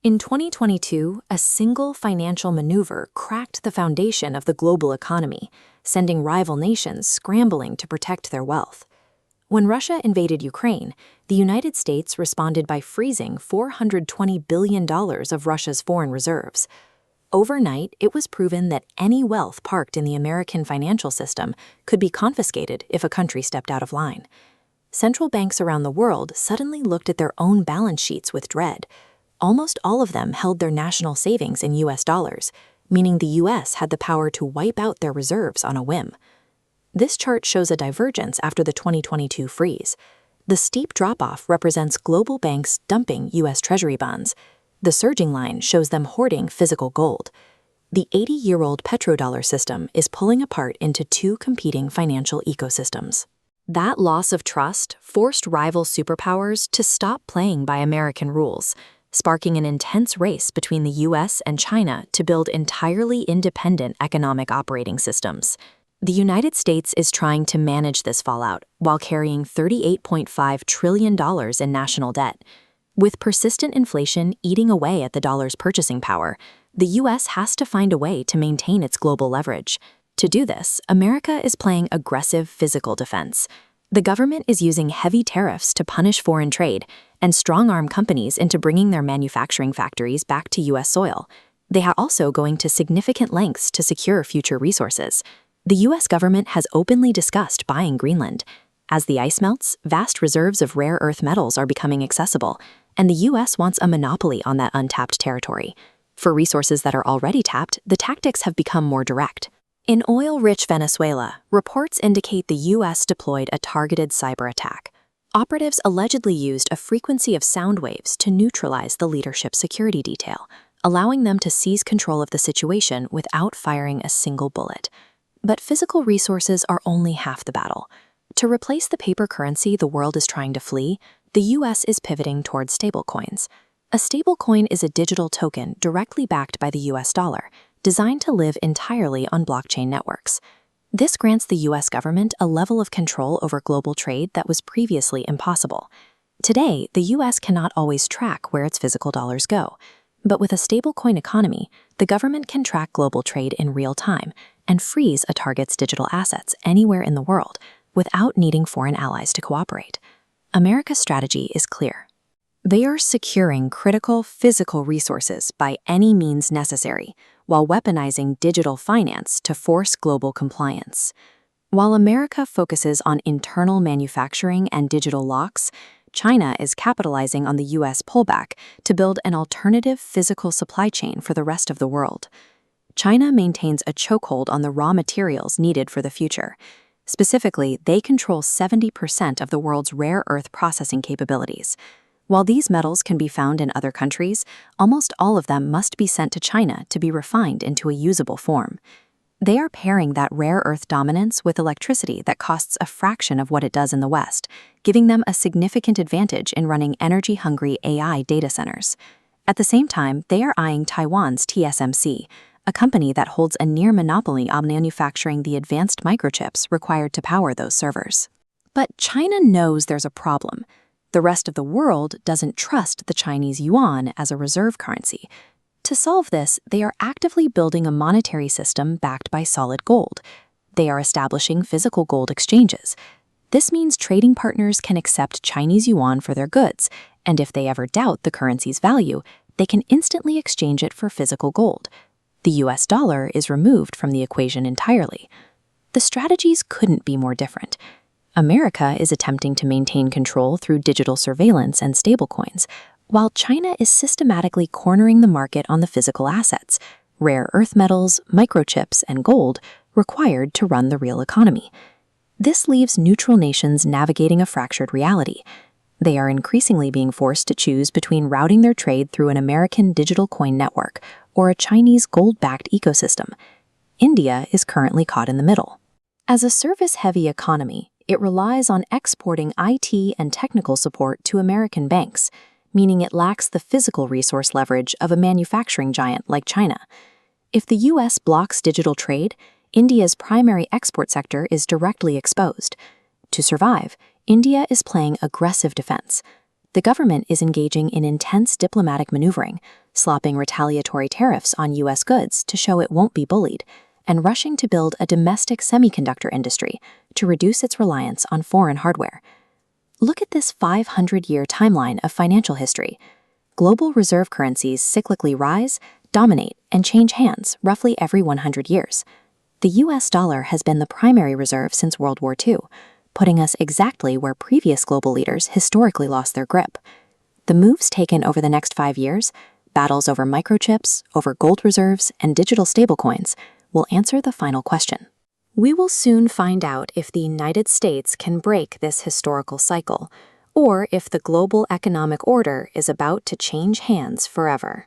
In 2022, a single financial maneuver cracked the foundation of the global economy, sending rival nations scrambling to protect their wealth. When Russia invaded Ukraine, the United States responded by freezing $420 billion of Russia's foreign reserves. Overnight, it was proven that any wealth parked in the American financial system could be confiscated if a country stepped out of line. Central banks around the world suddenly looked at their own balance sheets with dread. Almost all of them held their national savings in US dollars, meaning the US had the power to wipe out their reserves on a whim. This chart shows a divergence after the 2022 freeze. The steep drop-off represents global banks dumping US Treasury bonds. The surging line shows them hoarding physical gold. The 80-year-old petrodollar system is pulling apart into two competing financial ecosystems. That loss of trust forced rival superpowers to stop playing by American rules, sparking an intense race between the US and China to build entirely independent economic operating systems. The United States is trying to manage this fallout while carrying $38.5 trillion in national debt. With persistent inflation eating away at the dollar's purchasing power, the US has to find a way to maintain its global leverage. To do this, America is playing aggressive physical defense. The government is using heavy tariffs to punish foreign trade and strong-arm companies into bringing their manufacturing factories back to U.S. soil. They are also going to significant lengths to secure future resources. The U.S. government has openly discussed buying Greenland. As the ice melts, vast reserves of rare earth metals are becoming accessible, and the U.S. wants a monopoly on that untapped territory. For resources that are already tapped, the tactics have become more direct. In oil-rich Venezuela, reports indicate the U.S. deployed a targeted cyber attack. Operatives allegedly used a frequency of sound waves to neutralize the leadership security detail, allowing them to seize control of the situation without firing a single bullet. But physical resources are only half the battle. To replace the paper currency the world is trying to flee, the U.S. is pivoting towards stablecoins. A stablecoin is a digital token directly backed by the U.S. dollar, designed to live entirely on blockchain networks. This grants the U.S. government a level of control over global trade that was previously impossible. Today, the U.S. cannot always track where its physical dollars go, but with a stablecoin economy, the government can track global trade in real time and freeze a target's digital assets anywhere in the world without needing foreign allies to cooperate. America's strategy is clear. They are securing critical physical resources by any means necessary, while weaponizing digital finance to force global compliance. While America focuses on internal manufacturing and digital locks, China is capitalizing on the U.S. pullback to build an alternative physical supply chain for the rest of the world. China maintains a chokehold on the raw materials needed for the future. Specifically, they control 70% of the world's rare earth processing capabilities. While these metals can be found in other countries, almost all of them must be sent to China to be refined into a usable form. They are pairing that rare earth dominance with electricity that costs a fraction of what it does in the West, giving them a significant advantage in running energy-hungry AI data centers. At the same time, they are eyeing Taiwan's TSMC, a company that holds a near monopoly on manufacturing the advanced microchips required to power those servers. But China knows there's a problem. The rest of the world doesn't trust the Chinese yuan as a reserve currency. To solve this, they are actively building a monetary system backed by solid gold. They are establishing physical gold exchanges. This means trading partners can accept Chinese yuan for their goods, and if they ever doubt the currency's value, they can instantly exchange it for physical gold. The US dollar is removed from the equation entirely. The strategies couldn't be more different. America is attempting to maintain control through digital surveillance and stablecoins, while China is systematically cornering the market on the physical assets, rare earth metals, microchips, and gold, required to run the real economy. This leaves neutral nations navigating a fractured reality. They are increasingly being forced to choose between routing their trade through an American digital coin network or a Chinese gold-backed ecosystem. India is currently caught in the middle. As a service-heavy economy, it relies on exporting IT and technical support to American banks, meaning it lacks the physical resource leverage of a manufacturing giant like China. If the U.S. blocks digital trade, India's primary export sector is directly exposed. To survive, India is playing aggressive defense. The government is engaging in intense diplomatic maneuvering, slopping retaliatory tariffs on U.S. goods to show it won't be bullied, and rushing to build a domestic semiconductor industry to reduce its reliance on foreign hardware. Look at this 500-year timeline of financial history. Global reserve currencies cyclically rise, dominate, and change hands roughly every 100 years. The U.S. dollar has been the primary reserve since World War II, putting us exactly where previous global leaders historically lost their grip. The moves taken over the next 5 years, battles over microchips, over gold reserves, and digital stablecoins, will answer the final question. We will soon find out if the United States can break this historical cycle, or if the global economic order is about to change hands forever.